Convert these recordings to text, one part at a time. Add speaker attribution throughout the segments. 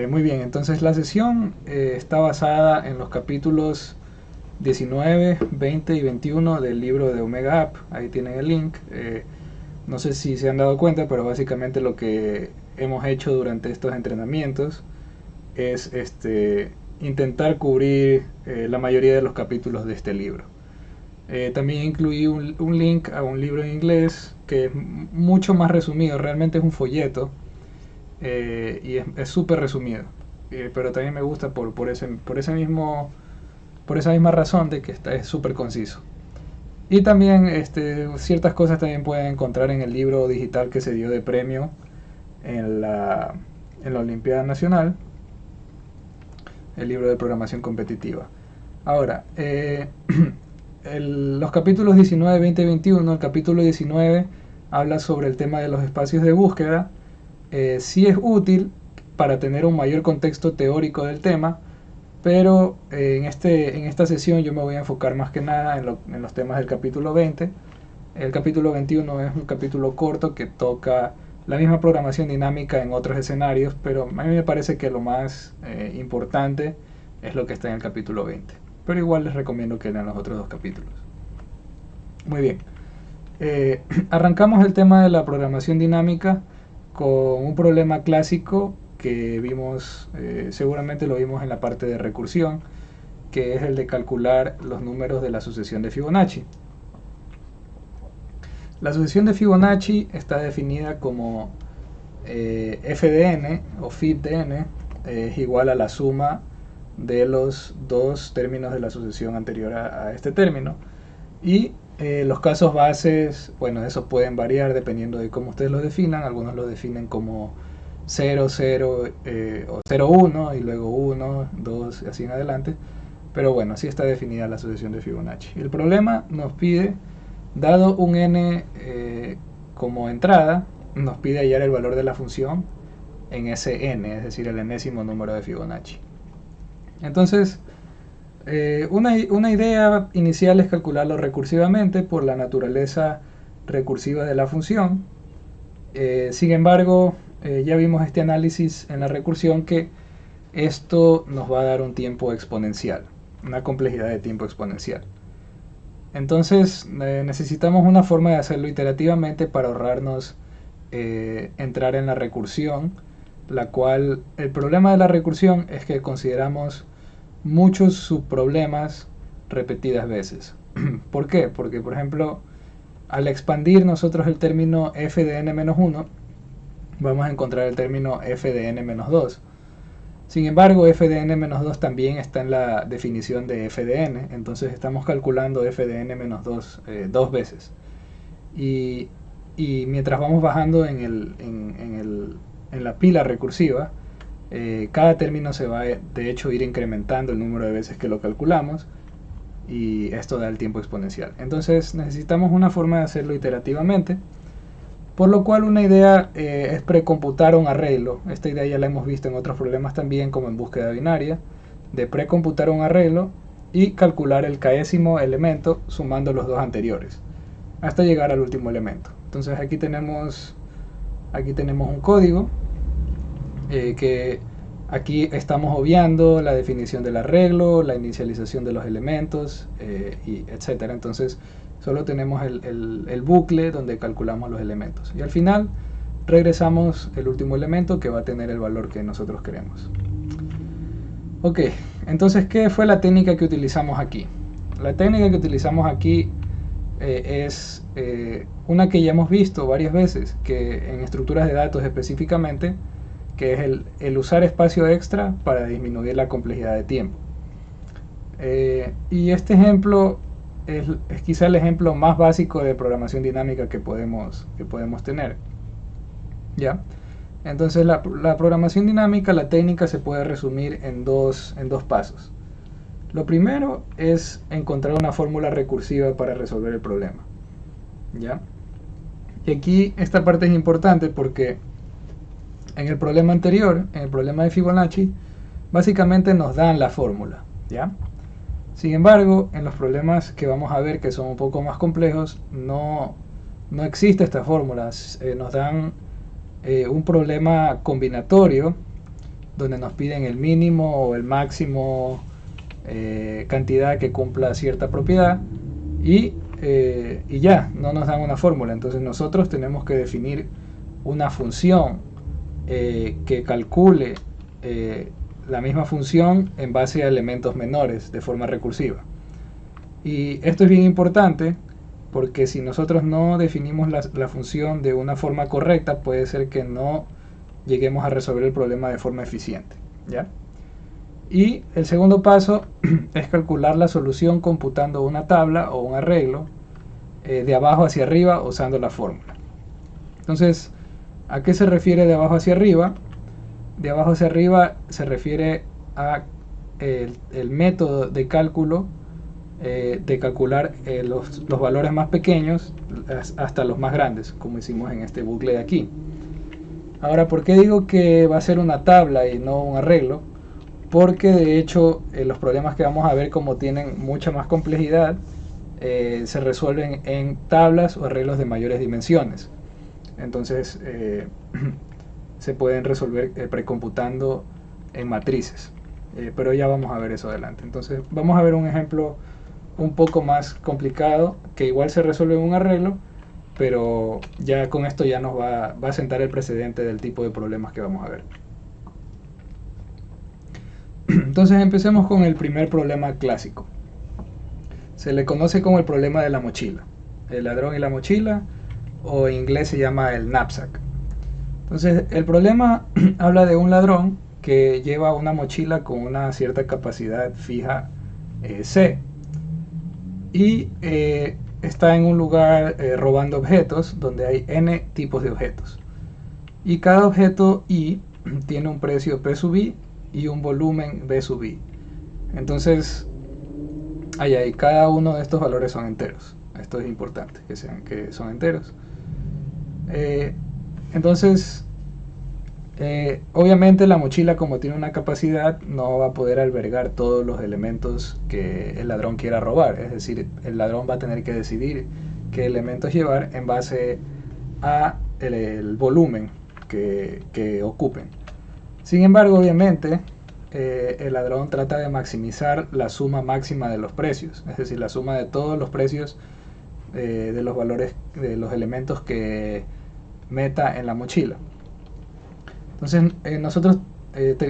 Speaker 1: Muy bien, entonces la sesión está basada en los capítulos 19, 20 y 21 del libro de Omega App. Ahí tienen el link. No sé si se han dado cuenta, pero básicamente lo que hemos hecho durante estos entrenamientos es intentar cubrir la mayoría de los capítulos de este libro. También incluí un link a un libro en inglés que es mucho más resumido, realmente es un folleto y es súper resumido. Pero también me gusta por esa misma razón de que es súper conciso. Y también ciertas cosas también pueden encontrar en el libro digital que se dio de premio en la Olimpiada Nacional, el libro de programación competitiva. Ahora, los capítulos 19, 20 y 21, el capítulo 19 habla sobre el tema de los espacios de búsqueda. Sí es útil para tener un mayor contexto teórico del tema, pero en esta sesión yo me voy a enfocar más que nada en los temas del capítulo 20. El capítulo 21 es un capítulo corto que toca la misma programación dinámica en otros escenarios, pero a mí me parece que lo más importante es lo que está en el capítulo 20. Pero igual les recomiendo que lean los otros dos capítulos. Muy bien. Arrancamos el tema de la programación dinámica con un problema clásico que vimos, seguramente lo vimos en la parte de recursión, que es el de calcular los números de la sucesión de Fibonacci. La sucesión de Fibonacci está definida como f de n o fib de n es igual a la suma de los dos términos de la sucesión anterior a este término. Y los casos bases, bueno, esos pueden variar dependiendo de cómo ustedes lo definan. Algunos lo definen como 0, 0 o 0, 1 y luego 1, 2 y así en adelante. Pero bueno, así está definida la sucesión de Fibonacci. El problema nos pide, dado un n como entrada, nos pide hallar el valor de la función en ese n, es decir, el enésimo número de Fibonacci. Entonces, una idea inicial es calcularlo recursivamente por la naturaleza recursiva de la función. Sin embargo, ya vimos este análisis en la recursión que esto nos va a dar un tiempo exponencial, una complejidad de tiempo exponencial. Entonces necesitamos una forma de hacerlo iterativamente para ahorrarnos entrar en la recursión, la cual el problema de la recursión es que consideramos muchos subproblemas repetidas veces. ¿Por qué? Porque, por ejemplo, al expandir nosotros el término f de n-1, vamos a encontrar el término f de n-2. Sin embargo, f de n-2 también está en la definición de f de n, entonces estamos calculando f de n-2 dos veces. Y mientras vamos bajando en la pila recursiva, cada término se va de hecho ir incrementando el número de veces que lo calculamos, y esto da el tiempo exponencial. Entonces necesitamos una forma de hacerlo iterativamente, por lo cual una idea es precomputar un arreglo. Esta idea ya la hemos visto en otros problemas también, como en búsqueda binaria, de precomputar un arreglo y calcular el késimo elemento sumando los dos anteriores hasta llegar al último elemento. Entonces aquí tenemos un código que aquí estamos obviando la definición del arreglo, la inicialización de los elementos, y etcétera. Entonces solo tenemos el bucle donde calculamos los elementos. Y al final regresamos el último elemento que va a tener el valor que nosotros queremos. Ok, entonces, ¿qué fue la técnica que utilizamos aquí? La técnica que utilizamos aquí es una que ya hemos visto varias veces, que en estructuras de datos específicamente, que es el usar espacio extra para disminuir la complejidad de tiempo. Y este ejemplo es quizá el ejemplo más básico de programación dinámica que podemos tener. ¿Ya? Entonces la programación dinámica, la técnica se puede resumir en dos pasos. Lo primero es encontrar una fórmula recursiva para resolver el problema. ¿Ya? Y aquí esta parte es importante porque en el problema anterior, en el problema de Fibonacci, básicamente nos dan la fórmula. ¿Ya? Sin embargo, en los problemas que vamos a ver que son un poco más complejos, no existe esta fórmula. Nos dan un problema combinatorio donde nos piden el mínimo o el máximo cantidad que cumpla cierta propiedad y ya, no nos dan una fórmula. Entonces nosotros tenemos que definir una función que calcule la misma función en base a elementos menores de forma recursiva. Y esto es bien importante porque si nosotros no definimos la función de una forma correcta, puede ser que no lleguemos a resolver el problema de forma eficiente, ¿ya? Y el segundo paso es calcular la solución computando una tabla o un arreglo de abajo hacia arriba usando la fórmula. Entonces, ¿a qué se refiere de abajo hacia arriba? De abajo hacia arriba se refiere a el método de cálculo de calcular los valores más pequeños hasta los más grandes, como hicimos en este bucle de aquí. Ahora, ¿por qué digo que va a ser una tabla y no un arreglo? Porque de hecho los problemas que vamos a ver, como tienen mucha más complejidad, se resuelven en tablas o arreglos de mayores dimensiones. Entonces se pueden resolver precomputando en matrices, pero ya vamos a ver eso adelante. Entonces vamos a ver un ejemplo un poco más complicado que igual se resuelve en un arreglo, pero ya con esto ya nos va a sentar el precedente del tipo de problemas que vamos a ver. Entonces empecemos con el primer problema clásico. Se le conoce como el problema de la mochila, el ladrón y la mochila, o en inglés se llama el knapsack. Entonces el problema habla de un ladrón que lleva una mochila con una cierta capacidad fija C y está en un lugar robando objetos donde hay n tipos de objetos, y cada objeto I tiene un precio P sub I y un volumen B sub I. Entonces ahí cada uno de estos valores son enteros. Esto es importante, que son enteros. Entonces obviamente la mochila, como tiene una capacidad, no va a poder albergar todos los elementos que el ladrón quiera robar. Es decir, el ladrón va a tener que decidir qué elementos llevar en base a el volumen que ocupen. Sin embargo, obviamente el ladrón trata de maximizar la suma máxima de los precios, es decir, la suma de todos los precios de los valores de los elementos que meta en la mochila. Entonces nosotros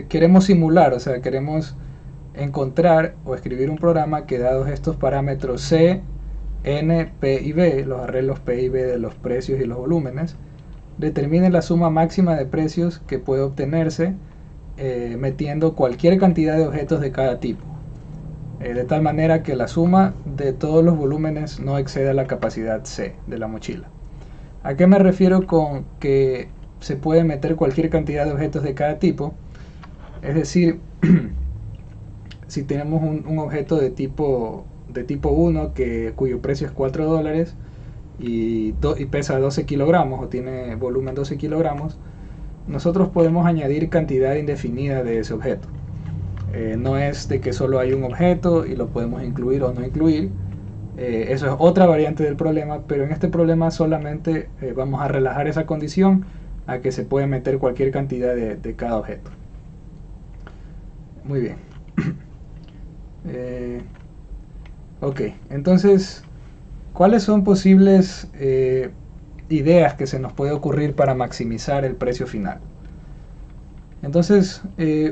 Speaker 1: queremos simular, o sea, queremos encontrar o escribir un programa que, dados estos parámetros C, N, P y B, los arreglos P y B de los precios y los volúmenes, determine la suma máxima de precios que puede obtenerse metiendo cualquier cantidad de objetos de cada tipo, de tal manera que la suma de todos los volúmenes no exceda la capacidad C de la mochila. ¿A qué me refiero con que se puede meter cualquier cantidad de objetos de cada tipo? Es decir, si tenemos un objeto de tipo 1 cuyo precio es $4 y pesa 12 kilogramos o tiene volumen 12 kilogramos, nosotros podemos añadir cantidad indefinida de ese objeto. No es de que solo hay un objeto y lo podemos incluir o no incluir. Eso es otra variante del problema, pero en este problema solamente vamos a relajar esa condición a que se puede meter cualquier cantidad de cada objeto. Muy bien. Ok, entonces, ¿cuáles son posibles ideas que se nos puede ocurrir para maximizar el precio final? Entonces,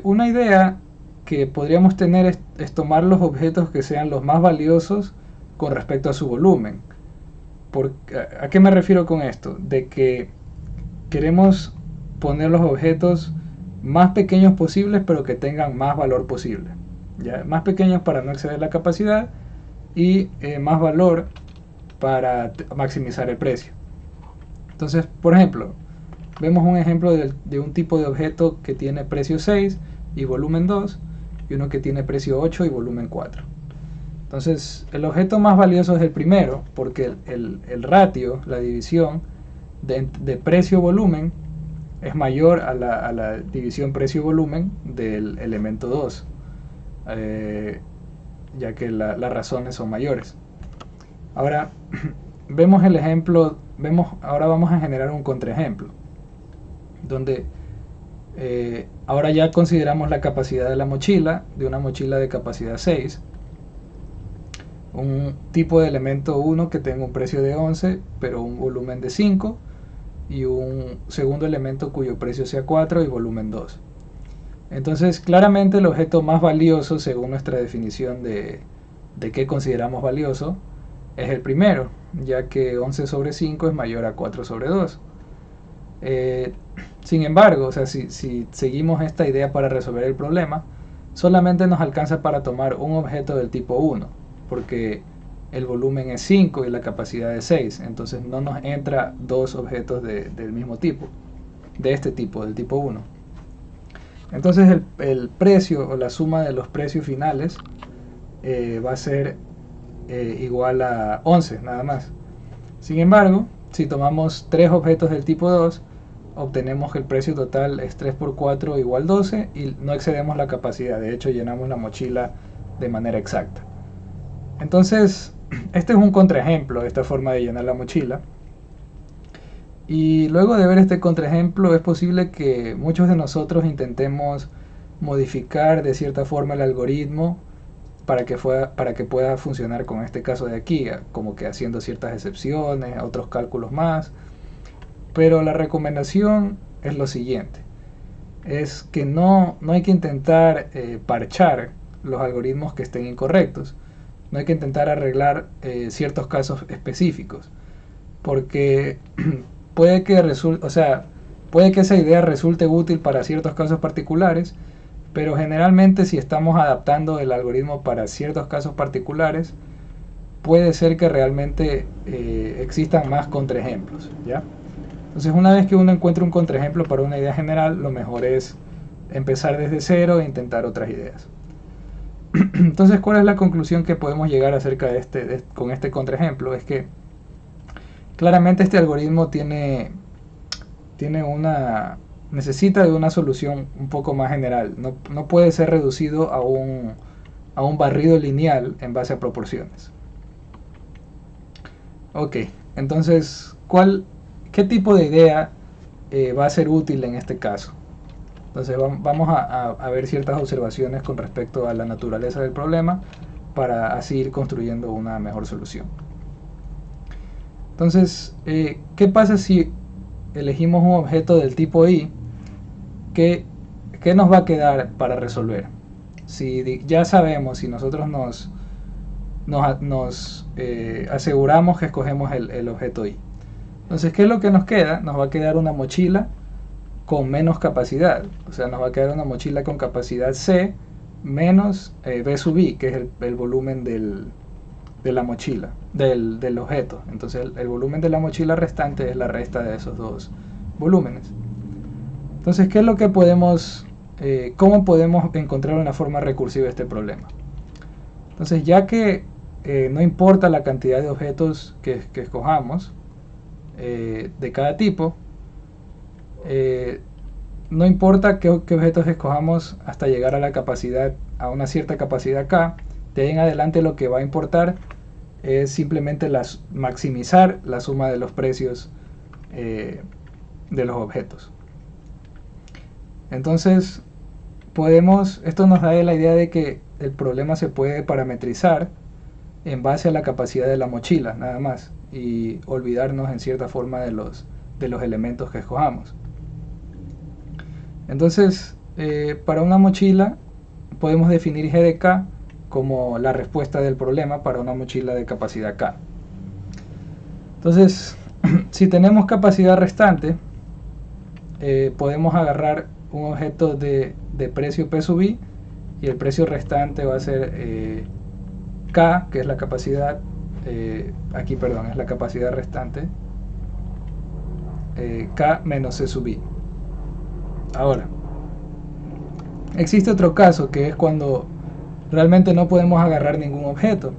Speaker 1: una idea que podríamos tener es tomar los objetos que sean los más valiosos con respecto a su volumen. ¿A qué me refiero con esto? De que queremos poner los objetos más pequeños posibles, pero que tengan más valor posible, ¿ya? Más pequeños para no exceder la capacidad y más valor para maximizar el precio. Entonces, por ejemplo, vemos un ejemplo de un tipo de objeto que tiene precio 6 y volumen 2, y uno que tiene precio 8 y volumen 4. Entonces, el objeto más valioso es el primero, porque el ratio, la división de precio-volumen es mayor a la división precio-volumen del elemento 2, ya que las razones son mayores. Ahora, vemos el ejemplo, ahora vamos a generar un contraejemplo, donde Ahora ya consideramos la capacidad de la mochila, de una mochila de capacidad 6. Un tipo de elemento 1 que tenga un precio de 11, pero un volumen de 5. Y un segundo elemento cuyo precio sea 4 y volumen 2. Entonces, claramente el objeto más valioso, según nuestra definición de qué consideramos valioso, es el primero, ya que 11 sobre 5 es mayor a 4 sobre 2. Sin embargo, o sea, si seguimos esta idea para resolver el problema, solamente nos alcanza para tomar un objeto del tipo 1, porque el volumen es 5 y la capacidad es 6, entonces no nos entra dos objetos del mismo tipo, de este tipo, del tipo 1. Entonces el precio o la suma de los precios finales va a ser igual a 11 nada más. Sin embargo, si tomamos tres objetos del tipo 2, obtenemos que el precio total es 3 por 4 igual 12 y no excedemos la capacidad. De hecho, llenamos la mochila de manera exacta. Entonces, este es un contraejemplo de esta forma de llenar la mochila. Y luego de ver este contraejemplo, es posible que muchos de nosotros intentemos modificar de cierta forma el algoritmo para que pueda funcionar con este caso de aquí, como que haciendo ciertas excepciones, otros cálculos más. Pero la recomendación es lo siguiente, es que no hay que intentar parchar los algoritmos que estén incorrectos, no hay que intentar arreglar ciertos casos específicos, porque puede que esa idea resulte útil para ciertos casos particulares, pero generalmente si estamos adaptando el algoritmo para ciertos casos particulares, puede ser que realmente existan más contraejemplos, ¿ya? Entonces, una vez que uno encuentra un contraejemplo para una idea general, lo mejor es empezar desde cero e intentar otras ideas. Entonces, ¿cuál es la conclusión que podemos llegar acerca de con este contraejemplo? Es que claramente este algoritmo necesita de una solución un poco más general. No puede ser reducido a un barrido lineal en base a proporciones. Ok, entonces, ¿qué tipo de idea va a ser útil en este caso? Entonces vamos a ver ciertas observaciones con respecto a la naturaleza del problema para así ir construyendo una mejor solución. Entonces, ¿qué pasa si elegimos un objeto del tipo i? ¿Qué nos va a quedar para resolver? Si ya sabemos, si nosotros nos aseguramos que escogemos el objeto i. Entonces, ¿qué es lo que nos queda? Nos va a quedar una mochila con menos capacidad. O sea, nos va a quedar una mochila con capacidad C menos B sub i, que es el volumen de la mochila, del objeto. Entonces, el volumen de la mochila restante es la resta de esos dos volúmenes. Entonces, ¿qué es lo que cómo podemos encontrar una forma recursiva de este problema? Entonces, ya que no importa la cantidad de objetos que escojamos, de cada tipo, no importa qué objetos escojamos hasta llegar a una cierta capacidad K, de ahí en adelante lo que va a importar es simplemente maximizar la suma de los precios de los objetos. Entonces, esto nos da la idea de que el problema se puede parametrizar en base a la capacidad de la mochila, nada más, y olvidarnos en cierta forma de los elementos que escojamos. Entonces, para una mochila podemos definir G de K como la respuesta del problema para una mochila de capacidad K. Entonces, si tenemos capacidad restante, podemos agarrar un objeto de precio P sub i y el precio restante va a ser K, que es la capacidad, es la capacidad restante, K menos C sub i. Ahora, existe otro caso que es cuando realmente no podemos agarrar ningún objeto.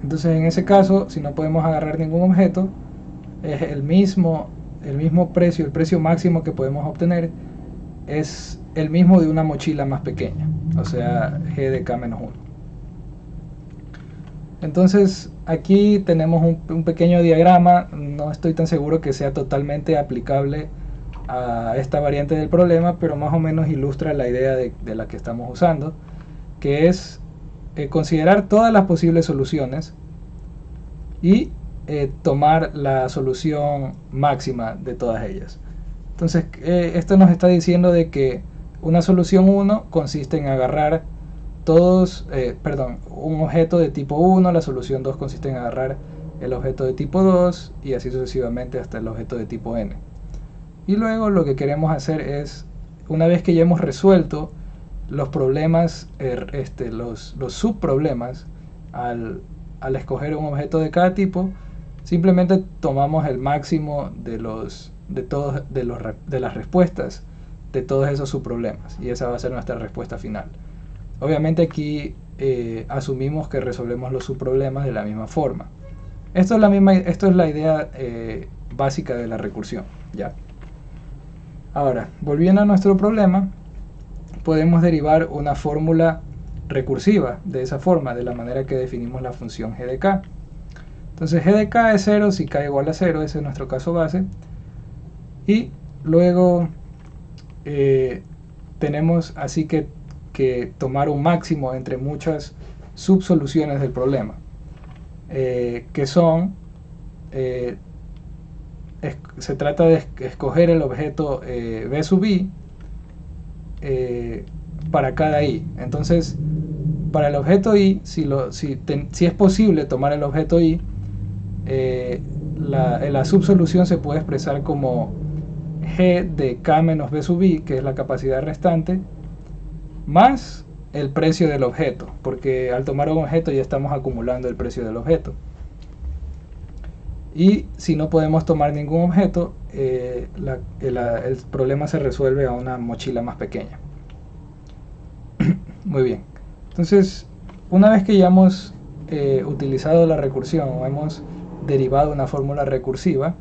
Speaker 1: Entonces, en ese caso, si no podemos agarrar ningún objeto, es el mismo precio, el precio máximo que podemos obtener es el mismo de una mochila más pequeña, o sea, G de K menos 1. Entonces, aquí tenemos un pequeño diagrama, no estoy tan seguro que sea totalmente aplicable a esta variante del problema, pero más o menos ilustra la idea de la que estamos usando, que es considerar todas las posibles soluciones y tomar la solución máxima de todas ellas. Entonces esto nos está diciendo de que una solución 1 consiste en agarrar un objeto de tipo 1, la solución 2 consiste en agarrar el objeto de tipo 2 y así sucesivamente hasta el objeto de tipo n. Y luego lo que queremos hacer es, una vez que ya hemos resuelto los problemas, los subproblemas, al escoger un objeto de cada tipo, simplemente tomamos el máximo de las respuestas de todos esos subproblemas y esa va a ser nuestra respuesta final. Obviamente aquí asumimos que resolvemos los subproblemas de la misma forma. Esto es la idea básica de la recursión, ¿ya? Ahora, volviendo a nuestro problema, podemos derivar una fórmula recursiva de esa forma, de la manera que definimos la función g de k. Entonces g de k es 0 si k igual a 0, ese es nuestro caso base. Y luego tenemos así que tomar un máximo entre muchas subsoluciones del problema, que son, se trata de escoger el objeto b sub i para cada i. Entonces, para el objeto i, si es posible tomar el objeto i, la subsolución se puede expresar como g de k menos b sub i, que es la capacidad restante, más el precio del objeto, porque al tomar un objeto ya estamos acumulando el precio del objeto. Y si no podemos tomar ningún objeto, el problema se resuelve a una mochila más pequeña. Muy bien, entonces una vez que ya hemos utilizado la recursión o hemos derivado una fórmula recursiva,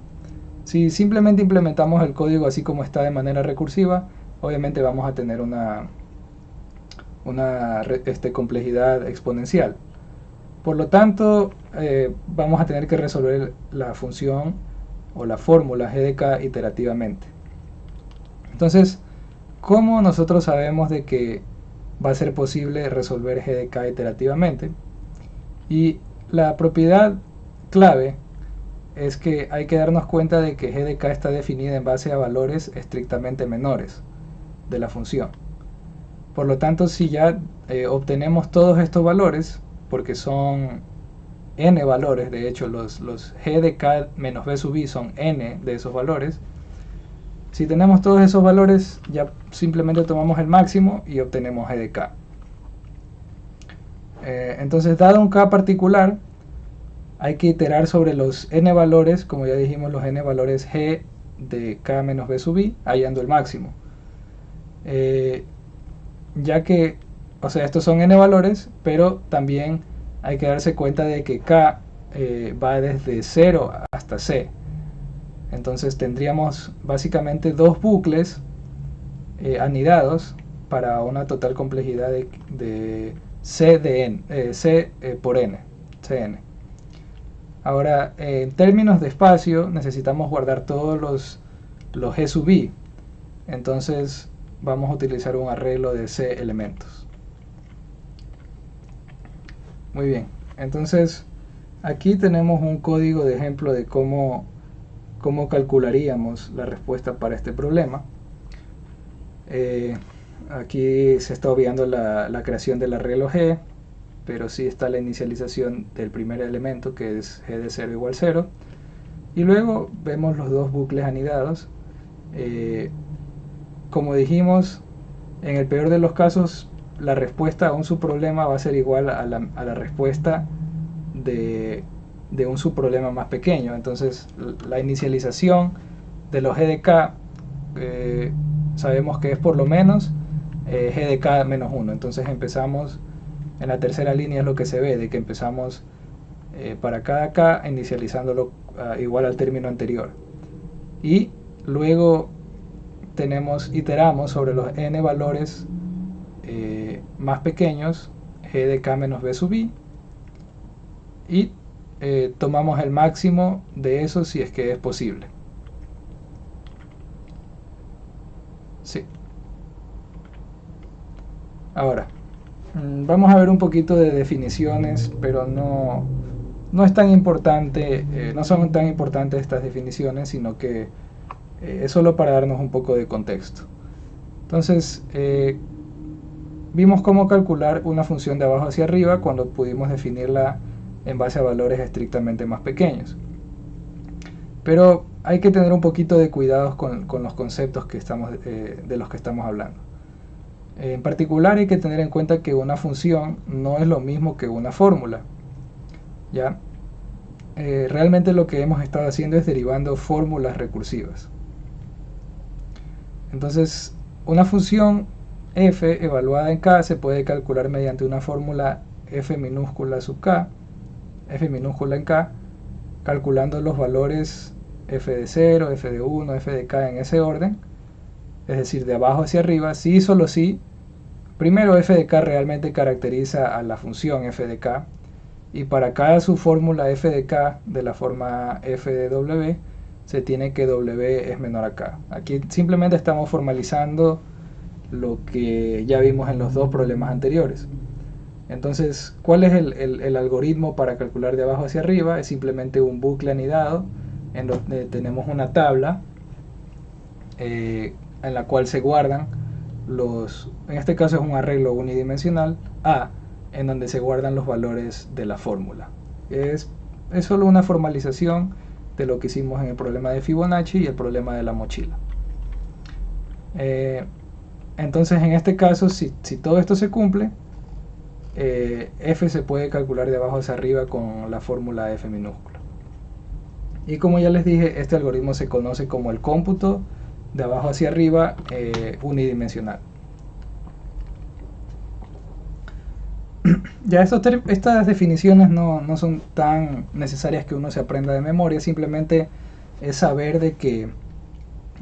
Speaker 1: si simplemente implementamos el código así como está de manera recursiva, obviamente vamos a tener una complejidad exponencial. Por lo tanto, vamos a tener que resolver la función o la fórmula g de k iterativamente. Entonces, ¿cómo nosotros sabemos de que va a ser posible resolver g de k iterativamente? Y la propiedad clave es que hay que darnos cuenta de que g de k está definida en base a valores estrictamente menores de la función. Por lo tanto, si ya obtenemos todos estos valores, porque son n valores, de hecho los g de k menos b sub i son n de esos valores, si tenemos todos esos valores, ya simplemente tomamos el máximo y obtenemos g de k. Entonces, dado un k particular, hay que iterar sobre los n valores, como ya dijimos, los n valores g de k menos b sub i, hallando el máximo. Ya que, o sea, estos son n valores, pero también hay que darse cuenta de que k va desde 0 hasta c. Entonces tendríamos básicamente dos bucles anidados para una total complejidad de c de n, c por n, cn. Ahora, en términos de espacio, necesitamos guardar todos los g sub i. Entonces vamos a utilizar un arreglo de c elementos. Muy bien, entonces aquí tenemos un código de ejemplo de cómo calcularíamos la respuesta para este problema. Aquí se está obviando la creación del arreglo g, pero sí está la inicialización del primer elemento, que es g de 0 igual 0, y luego vemos los dos bucles anidados. Como dijimos, en el peor de los casos, la respuesta a un subproblema va a ser igual a la respuesta de un subproblema más pequeño. Entonces, la inicialización de los g de k sabemos que es por lo menos g de k menos 1. Entonces empezamos, en la tercera línea es lo que se ve, de que empezamos para cada k inicializándolo igual al término anterior. Y luego iteramos sobre los n valores más pequeños, g de k menos b sub i, y tomamos el máximo de eso si es que es posible. Sí. Ahora, vamos a ver un poquito de definiciones, pero no es tan importante, no son tan importantes estas definiciones, sino que es solo para darnos un poco de contexto. Entonces, vimos cómo calcular una función de abajo hacia arriba cuando pudimos definirla en base a valores estrictamente más pequeños. Pero hay que tener un poquito de cuidado con los conceptos de los que estamos hablando. En particular hay que tener en cuenta que una función no es lo mismo que una fórmula. ¿Ya? Realmente lo que hemos estado haciendo es derivando fórmulas recursivas. Entonces, una función f evaluada en k se puede calcular mediante una fórmula f minúscula sub k, f minúscula en k, calculando los valores f de 0, f de 1, f de k en ese orden, es decir, de abajo hacia arriba, si y solo si primero f de k realmente caracteriza a la función f de k, y para cada subfórmula f de k de la forma f de w, se tiene que w es menor a k. Aquí simplemente estamos formalizando lo que ya vimos en los dos problemas anteriores. Entonces, ¿cuál es el algoritmo para calcular de abajo hacia arriba? Es simplemente un bucle anidado en donde tenemos una tabla en la cual se guardan en este caso es un arreglo unidimensional A, en donde se guardan los valores de la fórmula. Es solo una formalización de lo que hicimos en el problema de Fibonacci y el problema de la mochila. Entonces, en este caso, si todo esto se cumple, f se puede calcular de abajo hacia arriba con la fórmula f minúscula. Y como ya les dije, este algoritmo se conoce como el cómputo de abajo hacia arriba unidimensional. Ya estas definiciones no son tan necesarias que uno se aprenda de memoria, simplemente es saber de que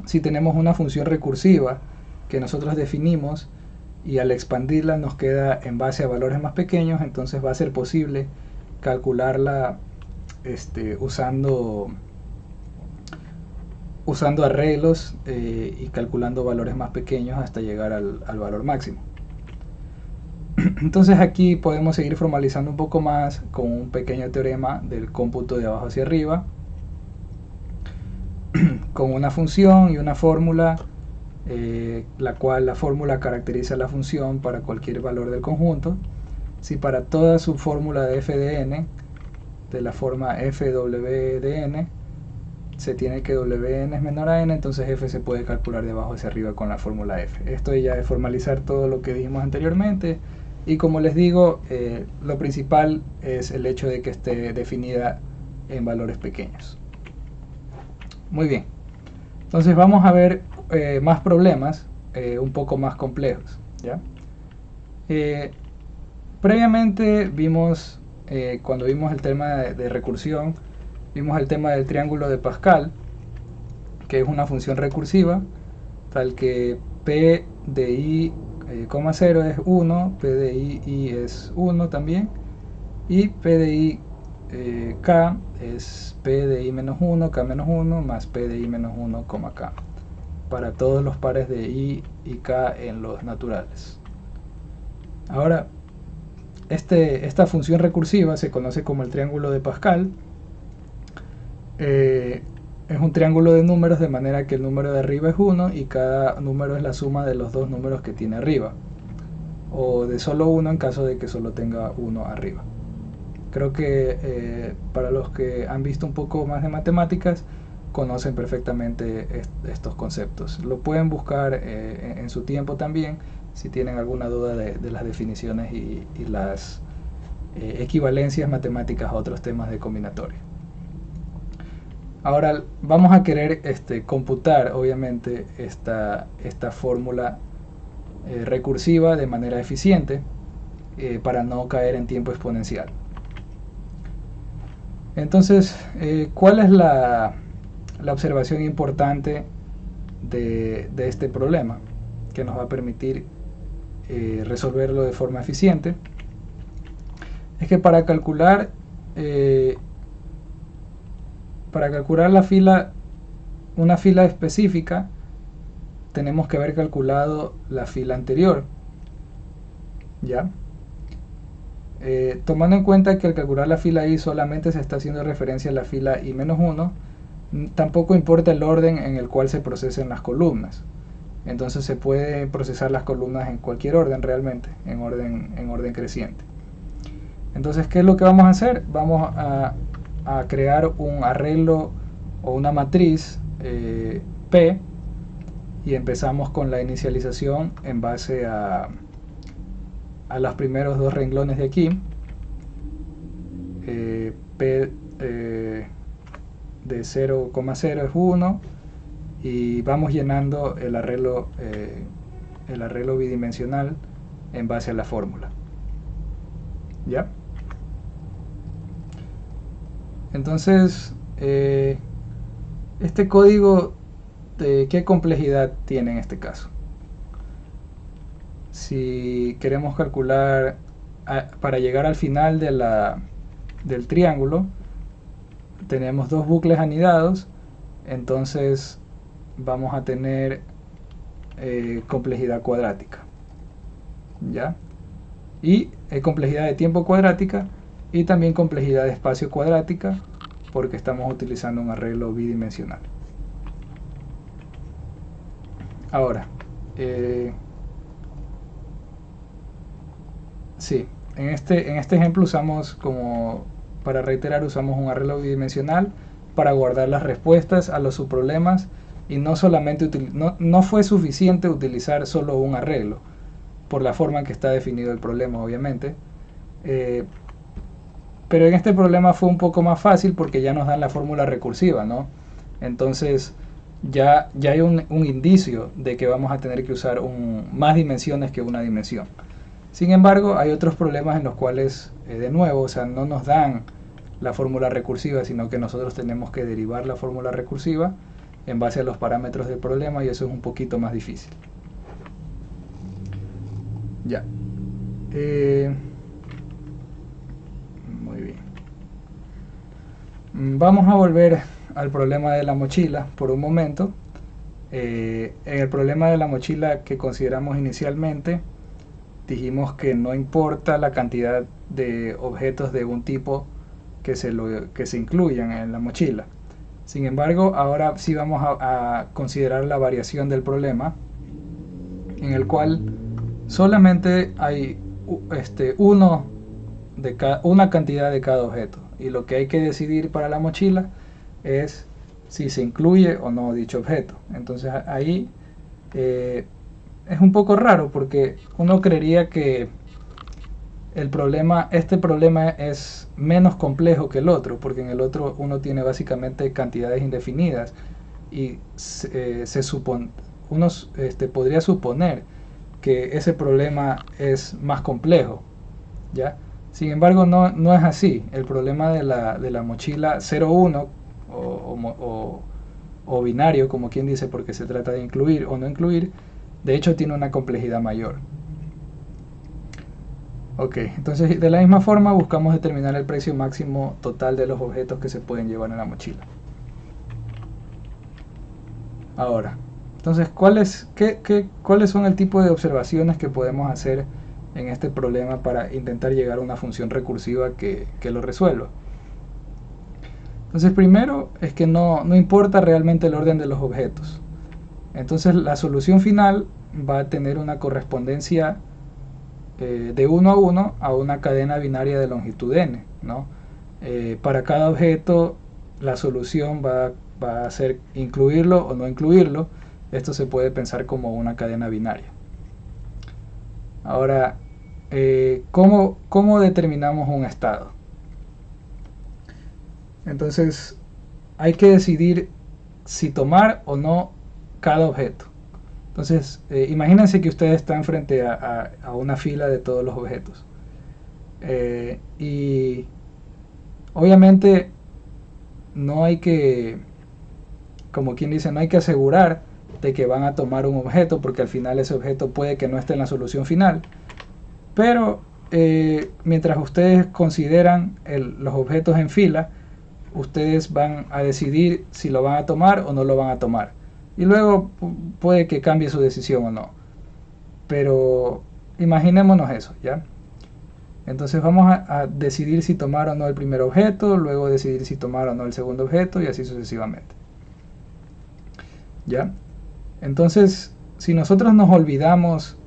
Speaker 1: si tenemos una función recursiva que nosotros definimos y al expandirla nos queda en base a valores más pequeños, entonces va a ser posible calcularla usando arreglos y calculando valores más pequeños hasta llegar al valor máximo. Entonces aquí podemos seguir formalizando un poco más con un pequeño teorema del cómputo de abajo hacia arriba, con una función y una fórmula, la cual la fórmula caracteriza la función para cualquier valor del conjunto. Si para toda subfórmula de f de n, de la forma fw de n, se tiene que wn es menor a n, entonces f se puede calcular de abajo hacia arriba con la fórmula f. Esto ya es formalizar todo lo que dijimos anteriormente, y como les digo, lo principal es el hecho de que esté definida en valores pequeños. Muy bien, entonces vamos a ver más problemas un poco más complejos, ¿ya? Previamente vimos, cuando vimos el tema de recursión, vimos el tema del triángulo de Pascal, que es una función recursiva, tal que p de i, 0 es 1, p de i es 1 también, y p de i k es p de i menos 1, k menos 1, más p de i menos 1, k, para todos los pares de i y k en los naturales. Ahora, esta función recursiva se conoce como el triángulo de Pascal. Es un triángulo de números, de manera que el número de arriba es 1 y cada número es la suma de los dos números que tiene arriba, o de solo 1 en caso de que solo tenga 1 arriba. Creo que para los que han visto un poco más de matemáticas conocen perfectamente estos conceptos. Lo pueden buscar en su tiempo también si tienen alguna duda de las definiciones y las equivalencias matemáticas a otros temas de combinatoria. Ahora vamos a querer computar obviamente esta fórmula recursiva de manera eficiente para no caer en tiempo exponencial. Entonces, ¿cuál es la observación importante de este problema que nos va a permitir resolverlo de forma eficiente? Es que para calcular una fila específica, tenemos que haber calculado la fila anterior, ¿ya? Tomando en cuenta que al calcular la fila i solamente se está haciendo referencia a la fila i-1, tampoco importa el orden en el cual se procesen las columnas. Entonces se puede procesar las columnas en cualquier orden realmente, en orden creciente. Entonces, ¿qué es lo que vamos a hacer? Vamos a crear un arreglo o una matriz P, y empezamos con la inicialización en base a los primeros dos renglones de aquí. P de 0,0 es 1, y vamos llenando el arreglo bidimensional en base a la fórmula, ¿ya? Entonces, este código, ¿qué complejidad tiene en este caso? Si queremos calcular para llegar al final del triángulo, tenemos dos bucles anidados, entonces vamos a tener complejidad cuadrática, ¿ya? Y complejidad de tiempo cuadrática, y también complejidad de espacio cuadrática, porque estamos utilizando un arreglo bidimensional. Ahora, sí, en este ejemplo usamos, para reiterar, usamos un arreglo bidimensional para guardar las respuestas a los subproblemas, y no fue suficiente utilizar solo un arreglo, por la forma en que está definido el problema, obviamente. Pero en este problema fue un poco más fácil porque ya nos dan la fórmula recursiva, ¿no? Entonces ya hay un indicio de que vamos a tener que usar más dimensiones que una dimensión. Sin embargo, hay otros problemas en los cuales, de nuevo, o sea, no nos dan la fórmula recursiva, sino que nosotros tenemos que derivar la fórmula recursiva en base a los parámetros del problema, y eso es un poquito más difícil. Ya. Muy bien. Vamos a volver al problema de la mochila por un momento. En el problema de la mochila que consideramos inicialmente, dijimos que no importa la cantidad de objetos de un tipo que se incluyan en la mochila. Sin embargo, ahora sí vamos a considerar la variación del problema, en el cual solamente hay una cantidad de cada objeto, y lo que hay que decidir para la mochila es si se incluye o no dicho objeto. Entonces ahí es un poco raro, porque uno creería que este problema es menos complejo que el otro, porque en el otro uno tiene básicamente cantidades indefinidas, y uno podría suponer que ese problema es más complejo, ¿ya? Sin embargo, no es así. El problema de la mochila 0,1 o binario, como quien dice, porque se trata de incluir o no incluir, de hecho tiene una complejidad mayor. Ok, entonces de la misma forma buscamos determinar el precio máximo total de los objetos que se pueden llevar en la mochila. Ahora, entonces, ¿cuáles son el tipo de observaciones que podemos hacer en este problema para intentar llegar a una función recursiva que lo resuelva? Entonces, primero es que no importa realmente el orden de los objetos. Entonces, la solución final va a tener una correspondencia de 1 a 1 a una cadena binaria de longitud n, ¿no? Para cada objeto, la solución va a ser incluirlo o no incluirlo. Esto se puede pensar como una cadena binaria. Ahora, ¿cómo determinamos un estado? Entonces, hay que decidir si tomar o no cada objeto. Entonces, imagínense que ustedes están frente a una fila de todos los objetos. Y obviamente no hay que, como quien dice, no hay que asegurar de que van a tomar un objeto, porque al final ese objeto puede que no esté en la solución final. Pero mientras ustedes consideran los objetos en fila, ustedes van a decidir si lo van a tomar o no lo van a tomar. y luego puede que cambie su decisión o no. Pero imaginémonos eso, ¿ya? Entonces vamos a decidir si tomar o no el primer objeto, luego decidir si tomar o no el segundo objeto y así sucesivamente. ¿Ya? Entonces, si nosotros nos olvidamos,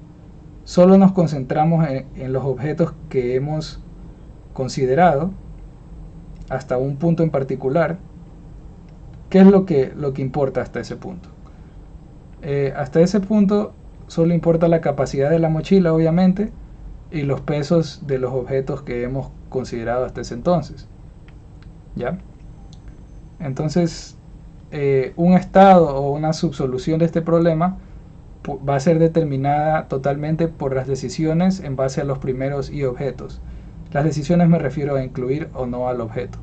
Speaker 1: solo nos concentramos en los objetos que hemos considerado hasta un punto en particular, ¿qué es lo que importa hasta ese punto? Hasta ese punto solo importa la capacidad de la mochila, obviamente, y los pesos de los objetos que hemos considerado hasta ese entonces. ¿Ya? Entonces, un estado o una subsolución de este problema va a ser determinada totalmente por las decisiones en base a los primeros y objetos. Las decisiones me refiero a incluir o no al objeto.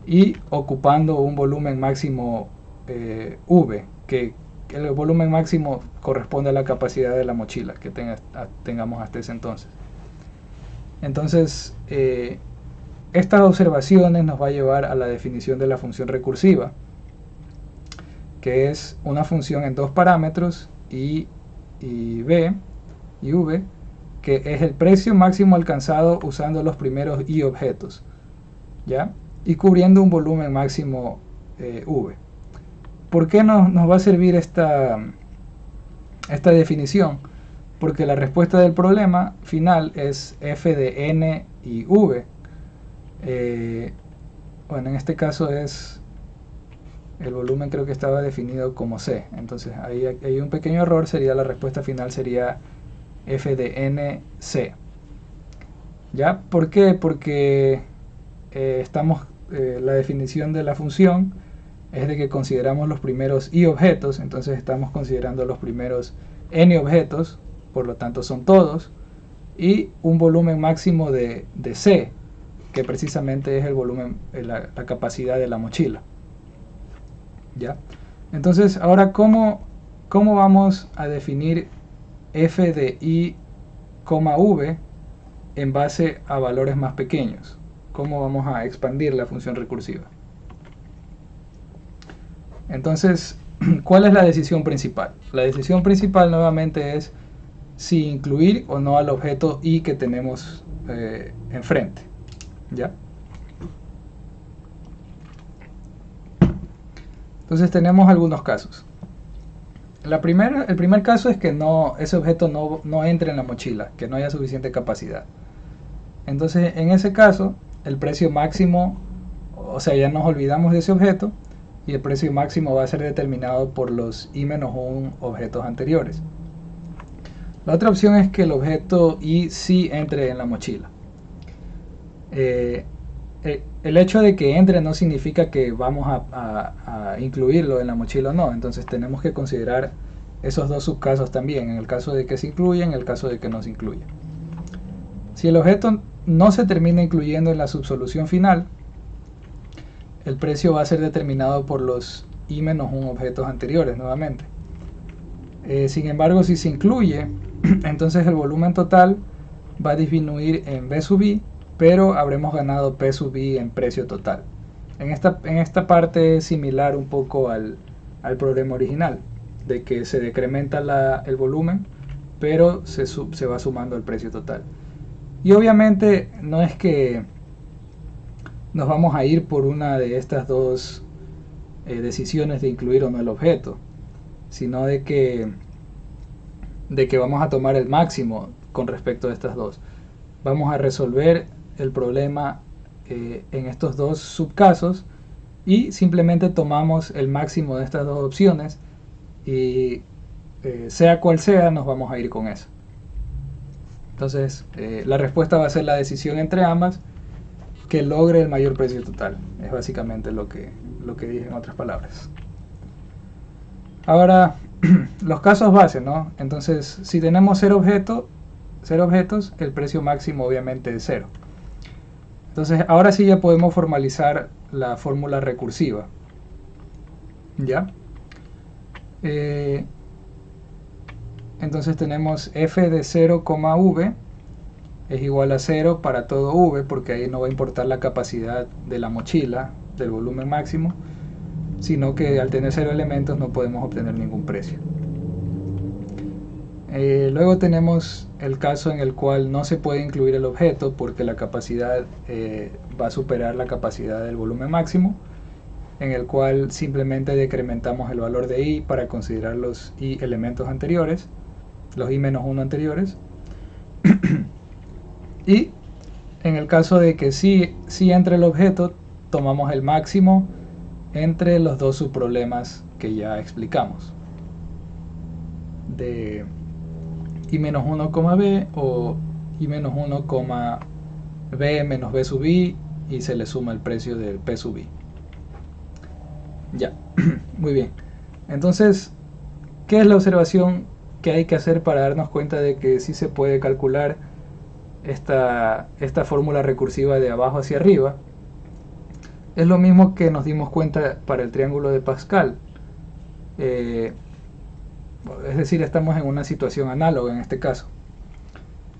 Speaker 1: Y ocupando un volumen máximo V, que el volumen máximo corresponde a la capacidad de la mochila que tengamos hasta ese entonces. Entonces, estas observaciones nos va a llevar a la definición de la función recursiva, que es una función en dos parámetros, y v, que es el precio máximo alcanzado usando los primeros y objetos, ¿ya? Y cubriendo un volumen máximo v. ¿Por qué nos va a servir esta definición? Porque la respuesta del problema final es f de n y v. Bueno, en este caso es el volumen, creo que estaba definido como c, entonces ahí hay un pequeño error, sería la respuesta final sería f de n c. ¿Ya? ¿Por qué? Porque la definición de la función es de que consideramos los primeros y objetos, entonces estamos considerando los primeros n objetos, por lo tanto son todos, y un volumen máximo de c, que precisamente es el volumen, la capacidad de la mochila. ¿Ya? Entonces, ahora, ¿cómo vamos a definir f de i, v en base a valores más pequeños? ¿Cómo vamos a expandir la función recursiva? Entonces, ¿cuál es la decisión principal? La decisión principal nuevamente es si incluir o no al objeto i que tenemos enfrente. ¿Ya? Entonces tenemos algunos casos. El primer caso es que ese objeto no entre en la mochila, que no haya suficiente capacidad. Entonces, en ese caso, el precio máximo, o sea, ya nos olvidamos de ese objeto, y el precio máximo va a ser determinado por los i-1 objetos anteriores. La otra opción es que el objeto i sí entre en la mochila. El hecho de que entre no significa que vamos a incluirlo en la mochila o no, entonces tenemos que considerar esos dos subcasos también, en el caso de que se incluya, en el caso de que no se incluya. Si el objeto no se termina incluyendo en la subsolución final, el precio va a ser determinado por los i-1 objetos anteriores nuevamente. Sin embargo, si se incluye, entonces el volumen total va a disminuir en v sub i, pero habremos ganado p sub i en precio total. En esta parte es similar un poco al problema original, de que se decrementa el volumen, pero se va sumando el precio total. Y obviamente no es que nos vamos a ir por una de estas dos decisiones de incluir o no el objeto, sino de que vamos a tomar el máximo con respecto a estas dos. Vamos a resolver el problema en estos dos subcasos y simplemente tomamos el máximo de estas dos opciones y sea cual sea nos vamos a ir con eso. Entonces la respuesta va a ser la decisión entre ambas que logre el mayor precio total. Es básicamente lo que dije en otras palabras. Ahora los casos base, ¿no? Entonces si tenemos cero objetos, el precio máximo obviamente es 0. Entonces ahora sí ya podemos formalizar la fórmula recursiva. ¿Ya? Entonces tenemos f de 0, v es igual a 0 para todo v, porque ahí no va a importar la capacidad de la mochila, del volumen máximo, sino que al tener 0 elementos no podemos obtener ningún precio. Luego tenemos el caso en el cual no se puede incluir el objeto porque la capacidad va a superar la capacidad del volumen máximo, en el cual simplemente decrementamos el valor de i para considerar los i elementos anteriores, los i-1 anteriores. Y en el caso de que sí entre el objeto, tomamos el máximo entre los dos subproblemas que ya explicamos, de i-1,b o i-1,b menos b sub i, y se le suma el precio del p sub i. Ya, muy bien. Entonces, ¿qué es la observación que hay que hacer para darnos cuenta de que sí se puede calcular esta fórmula recursiva de abajo hacia arriba? Es lo mismo que nos dimos cuenta para el triángulo de Pascal. Es decir, estamos en una situación análoga en este caso.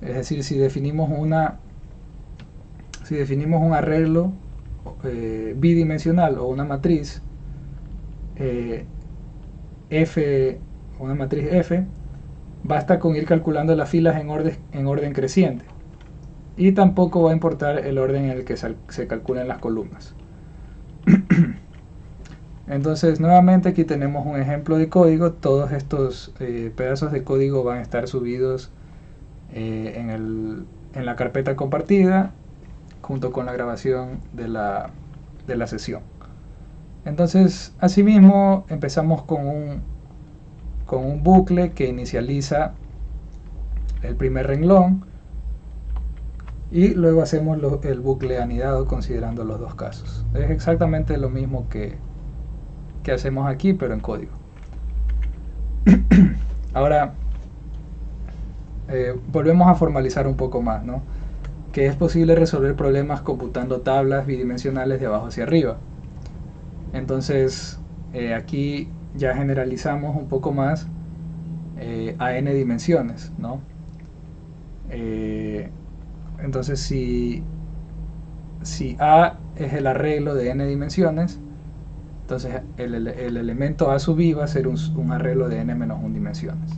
Speaker 1: Es decir, si definimos un arreglo bidimensional o una matriz F, una matriz F, basta con ir calculando las filas en orden creciente, y tampoco va a importar el orden en el que se calculen las columnas. Entonces, nuevamente aquí tenemos un ejemplo de código. Todos estos pedazos de código van a estar subidos en la carpeta compartida junto con la grabación de la sesión. Entonces, asimismo, empezamos con un bucle que inicializa el primer renglón, y luego hacemos el bucle anidado considerando los dos casos. Es exactamente lo mismo que hacemos aquí, pero en código. Ahora, volvemos a formalizar un poco más, ¿no? Que es posible resolver problemas computando tablas bidimensionales de abajo hacia arriba. Entonces, aquí ya generalizamos un poco más a n dimensiones, ¿no? Entonces, si A es el arreglo de n dimensiones, entonces el elemento A sub i va a ser un arreglo de n-1 dimensiones.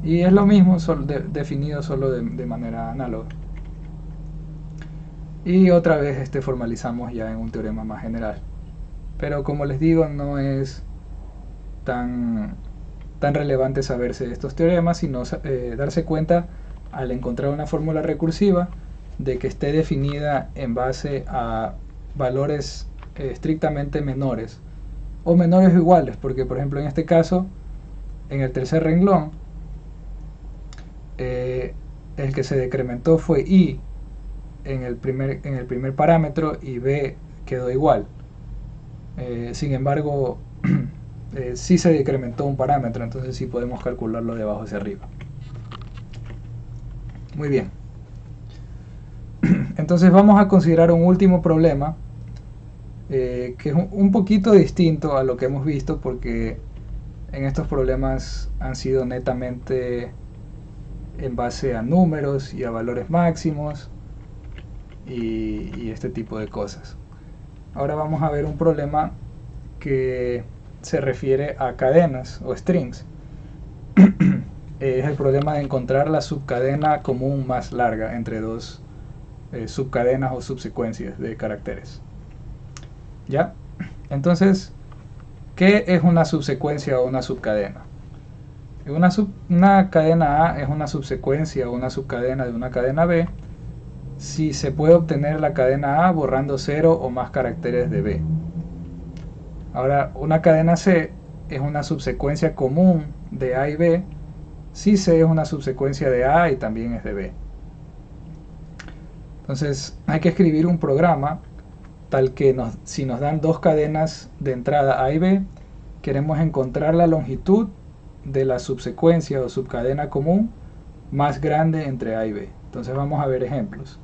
Speaker 1: Y es lo mismo, definido solo de manera análoga. Y otra vez formalizamos ya en un teorema más general. Pero como les digo, no es tan relevante saberse estos teoremas, sino darse cuenta al encontrar una fórmula recursiva de que esté definida en base a valores estrictamente menores o menores o iguales, porque por ejemplo en este caso, en el tercer renglón, el que se decrementó fue i en el primer parámetro y b quedó igual. Sin embargo, sí se decrementó un parámetro, entonces sí podemos calcularlo de abajo hacia arriba. Muy bien. Entonces vamos a considerar un último problema que es un poquito distinto a lo que hemos visto, porque en estos problemas han sido netamente en base a números y a valores máximos y este tipo de cosas. Ahora vamos a ver un problema que se refiere a cadenas o strings. Es el problema de encontrar la subcadena común más larga entre dos subcadenas o subsecuencias de caracteres. ¿Ya? Entonces, ¿qué es una subsecuencia o una subcadena? Una cadena A es una subsecuencia o una subcadena de una cadena B si se puede obtener la cadena A borrando 0 o más caracteres de B. Ahora, una cadena C es una subsecuencia común de A y B si C es una subsecuencia de A y también es de B. Entonces, hay que escribir un programa tal que si nos dan dos cadenas de entrada A y B, queremos encontrar la longitud de la subsecuencia o subcadena común más grande entre A y B. Entonces vamos a ver ejemplos.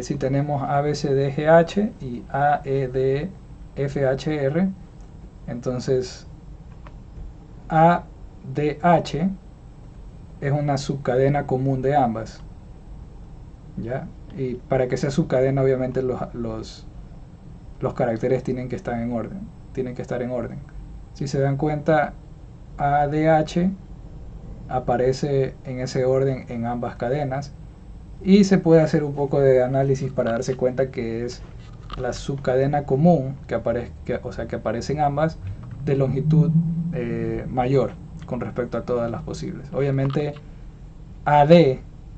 Speaker 1: Si tenemos ABCDGH y AEDFHR, entonces ADH es una subcadena común de ambas, ¿ya? Y para que sea subcadena, obviamente los los caracteres tienen que estar en orden. Si se dan cuenta, ADH aparece en ese orden en ambas cadenas, y se puede hacer un poco de análisis para darse cuenta que es la subcadena común que aparece en ambas, de longitud mayor con respecto a todas las posibles. Obviamente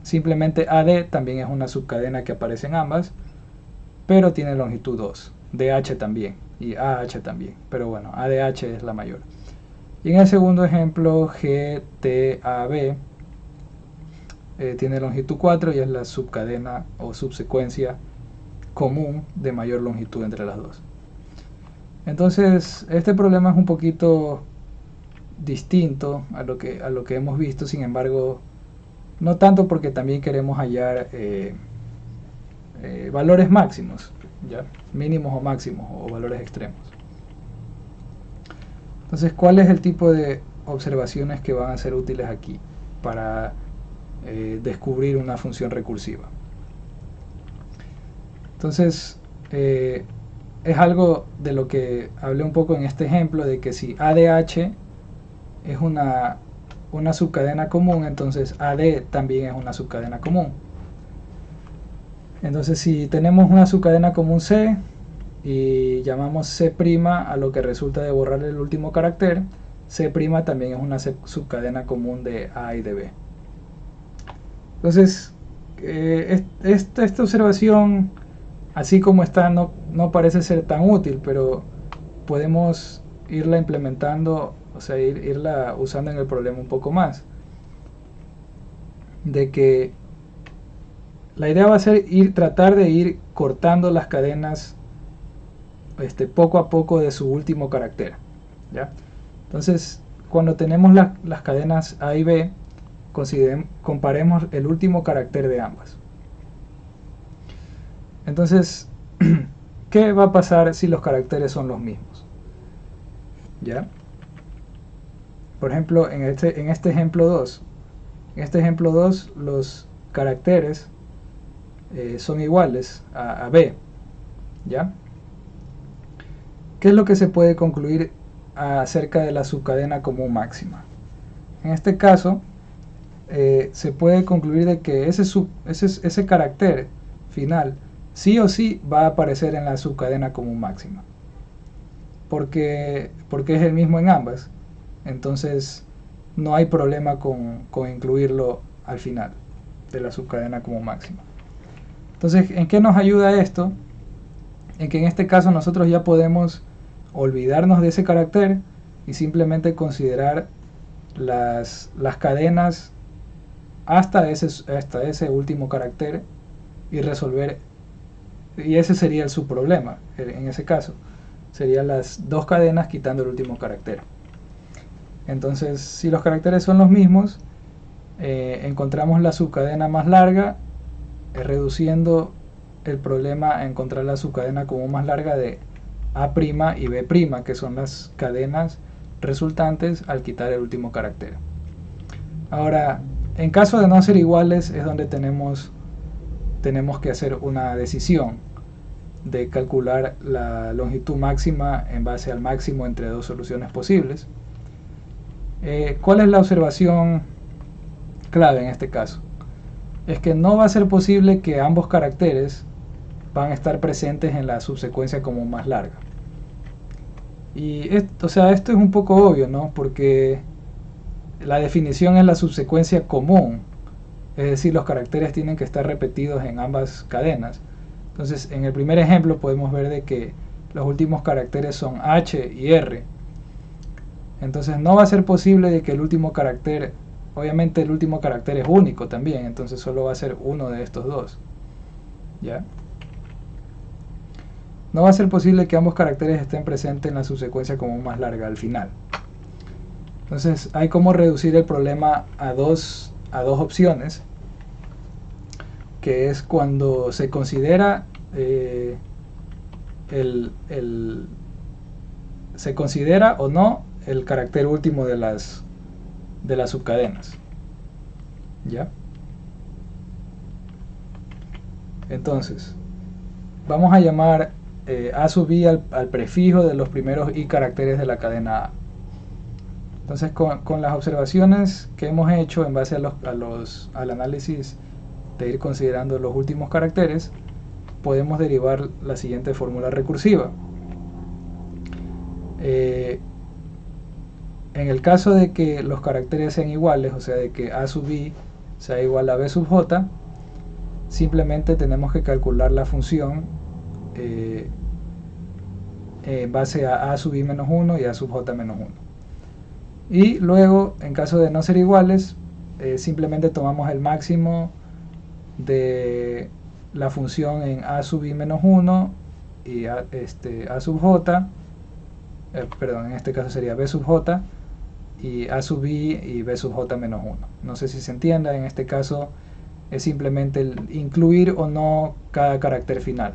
Speaker 1: simplemente AD también es una subcadena que aparece en ambas, pero tiene longitud 2, DH también y AH también, pero bueno, ADH es la mayor. Y en el segundo ejemplo, GTAB tiene longitud 4 y es la subcadena o subsecuencia común de mayor longitud entre las dos. Entonces, este problema es un poquito distinto a lo que hemos visto, sin embargo, no tanto, porque también queremos hallar valores máximos, ¿ya? Mínimos o máximos, o valores extremos. Entonces, ¿cuál es el tipo de observaciones que van a ser útiles aquí para descubrir una función recursiva? Entonces, es algo de lo que hablé un poco en este ejemplo, de que si ADH es una subcadena común, entonces AD también es una subcadena común. Entonces, si tenemos una subcadena común C y llamamos C' a lo que resulta de borrar el último carácter, C' también es una subcadena común de A y de B. Entonces, esta observación, así como está, no parece ser tan útil, pero podemos irla implementando, o sea, irla usando en el problema un poco más. De que la idea va a ser tratar de ir cortando las cadenas poco a poco de su último carácter, ¿ya? Entonces, cuando tenemos las cadenas A y B, comparemos el último carácter de ambas. Entonces, ¿qué va a pasar si los caracteres son los mismos? ¿Ya? Por ejemplo, en este ejemplo 2, los caracteres son iguales a B, ¿ya? ¿Qué es lo que se puede concluir acerca de la subcadena común máxima? En este caso, se puede concluir de que ese carácter final sí o sí va a aparecer en la subcadena común máxima, porque es el mismo en ambas. Entonces no hay problema con incluirlo al final de la subcadena común máxima. Entonces, ¿en qué nos ayuda esto? En que en este caso nosotros ya podemos olvidarnos de ese carácter y simplemente considerar las cadenas hasta ese último carácter y resolver, y ese sería el subproblema. En ese caso serían las dos cadenas quitando el último carácter. Entonces, si los caracteres son los mismos, encontramos la subcadena más larga, reduciendo el problema a encontrar la subcadena común más larga de A' y B', que son las cadenas resultantes al quitar el último carácter. Ahora, en caso de no ser iguales, es donde tenemos que hacer una decisión de calcular la longitud máxima en base al máximo entre dos soluciones posibles. ¿Cuál es la observación clave en este caso? Es que no va a ser posible que ambos caracteres van a estar presentes en la subsecuencia común más larga. Y esto es un poco obvio, ¿no? Porque la definición es la subsecuencia común, es decir, los caracteres tienen que estar repetidos en ambas cadenas. Entonces, en el primer ejemplo podemos ver de que los últimos caracteres son H y R. Entonces no va a ser posible de que el último carácter, obviamente el último carácter es único también, entonces solo va a ser uno de estos dos, ¿ya? No va a ser posible que ambos caracteres estén presentes en la subsecuencia común más larga al final. Entonces hay como reducir el problema a dos opciones, que es cuando se considera se considera o no el carácter último de las subcadenas, ¿ya? Entonces, vamos a llamar A sub i al prefijo de los primeros i caracteres de la cadena A. Entonces con las observaciones que hemos hecho en base al análisis de ir considerando los últimos caracteres, podemos derivar la siguiente fórmula recursiva. En el caso de que los caracteres sean iguales, o sea de que A sub i sea igual a B sub j, simplemente tenemos que calcular la función en base a sub i menos 1 y a sub j menos 1. Y luego, en caso de no ser iguales, simplemente tomamos el máximo de la función en a sub i menos 1 y a sub j, perdón, en este caso sería b sub j, y a sub i y b sub j menos 1. No sé si se entienda, en este caso es simplemente el incluir o no cada carácter final.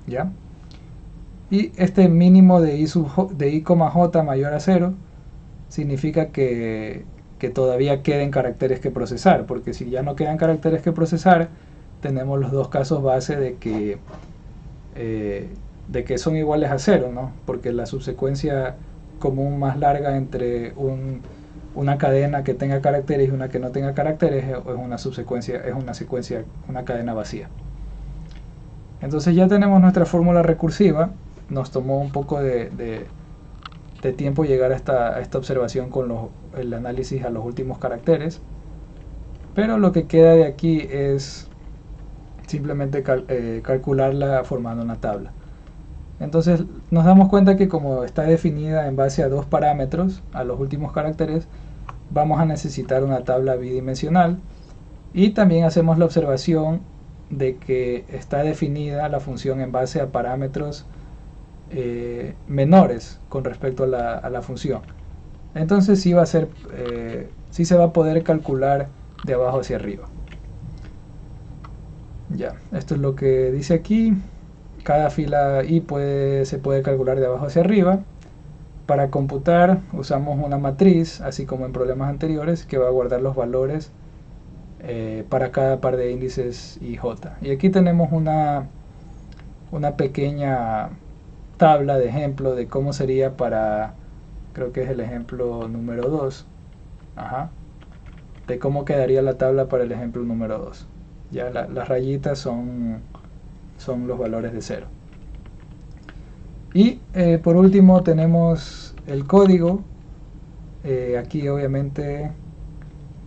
Speaker 1: ¿Ya? Y este mínimo de i, j mayor a 0 significa que todavía queden caracteres que procesar, porque si ya no quedan caracteres que procesar, tenemos los dos casos base de que son iguales a 0, ¿no? Porque la subsecuencia común más larga entre una cadena que tenga caracteres y una que no tenga caracteres es una cadena vacía. Entonces ya tenemos nuestra fórmula recursiva. Nos tomó un poco de tiempo llegar a esta observación con el análisis a los últimos caracteres, pero lo que queda de aquí es simplemente calcularla formando una tabla. Entonces nos damos cuenta que como está definida en base a dos parámetros, a los últimos caracteres, vamos a necesitar una tabla bidimensional, y también hacemos la observación de que está definida la función en base a parámetros menores con respecto a la función. Entonces sí se va a poder calcular de abajo hacia arriba. Ya, esto es lo que dice aquí. Cada fila i se puede calcular de abajo hacia arriba. Para computar usamos una matriz, así como en problemas anteriores, que va a guardar los valores para cada par de índices i, j. Y aquí tenemos una pequeña tabla de ejemplo de cómo sería para, creo que es el ejemplo número 2, de cómo quedaría la tabla para el ejemplo número 2. Ya las rayitas son los valores de 0. Y por último tenemos el código. Aquí obviamente,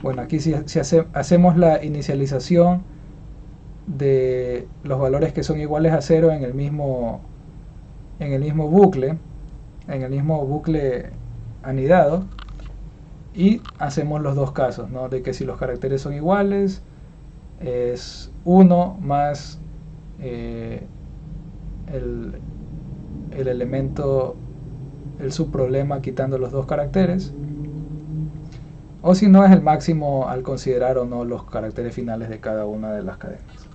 Speaker 1: bueno, aquí si hacemos la inicialización de los valores que son iguales a 0 en el mismo bucle, anidado, y hacemos los dos casos, ¿no? De que si los caracteres son iguales es 1 más el elemento, el subproblema quitando los dos caracteres, o si no es el máximo al considerar o no los caracteres finales de cada una de las cadenas.